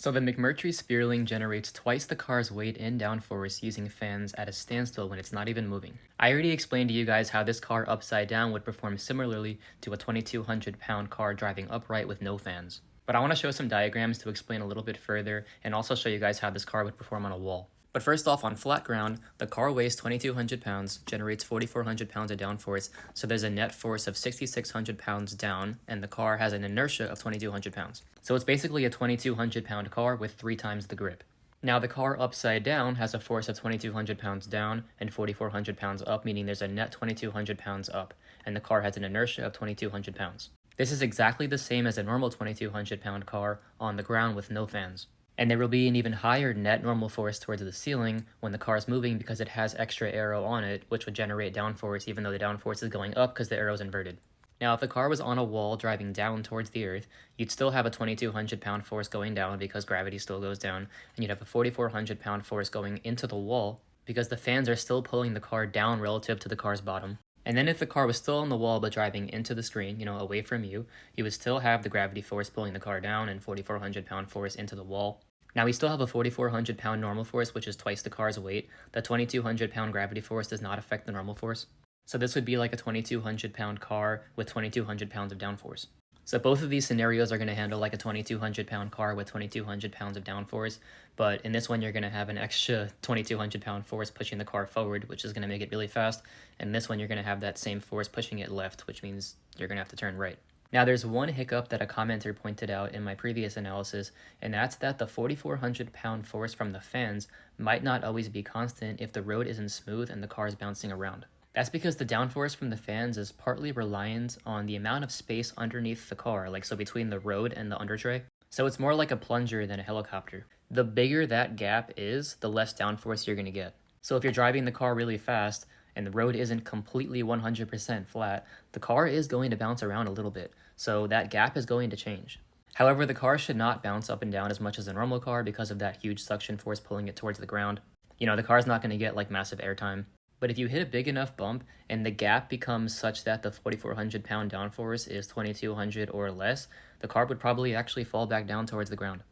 So the McMurtry Spierling generates twice the car's weight in downforce using fans at a standstill when it's not even moving. I already explained to you guys how this car upside down would perform similarly to a 2,200-pound car driving upright with no fans. But I want to show some diagrams to explain a little bit further and also show you guys how this car would perform on a wall. But first off, on flat ground, the car weighs 2,200 pounds, generates 4,400 pounds of downforce, so there's a net force of 6,600 pounds down, and the car has an inertia of 2,200 pounds. So it's basically a 2,200 pound car with 3 times the grip. Now the car upside down has a force of 2,200 pounds down and 4,400 pounds up, meaning there's a net 2,200 pounds up, and the car has an inertia of 2,200 pounds. This is exactly the same as a normal 2,200 pound car on the ground with no fans. And there will be an even higher net normal force towards the ceiling when the car is moving because it has extra aero on it, which would generate downforce even though the downforce is going up because the arrow is inverted. Now, if the car was on a wall driving down towards the earth, you'd still have a 2,200 pound force going down because gravity still goes down, and you'd have a 4,400 pound force going into the wall because the fans are still pulling the car down relative to the car's bottom. And then if the car was still on the wall but driving into the screen, away from you, you would still have the gravity force pulling the car down and 4,400 pound force into the wall. Now we still have a 4,400 pound normal force, which is twice the car's weight. The 2,200 pound gravity force does not affect the normal force. So this would be like a 2,200 pound car with 2,200 pounds of downforce. So both of these scenarios are going to handle like a 2,200 pound car with 2,200 pounds of downforce, but in this one you're going to have an extra 2,200 pound force pushing the car forward, which is going to make it really fast, and this one you're going to have that same force pushing it left, which means you're going to have to turn right. Now there's one hiccup that a commenter pointed out in my previous analysis, and that's that the 4,400 pound force from the fans might not always be constant if the road isn't smooth and the car is bouncing around. That's because the downforce from the fans is partly reliant on the amount of space underneath the car, so between the road and the undertray. So it's more like a plunger than a helicopter. The bigger that gap is, the less downforce you're going to get. So if you're driving the car really fast and the road isn't completely 100% flat, the car is going to bounce around a little bit. So that gap is going to change. However, the car should not bounce up and down as much as a normal car because of that huge suction force pulling it towards the ground. The car's not going to get massive airtime. But if you hit a big enough bump and the gap becomes such that the 4,400 pound downforce is 2,200 or less, the car would probably actually fall back down towards the ground.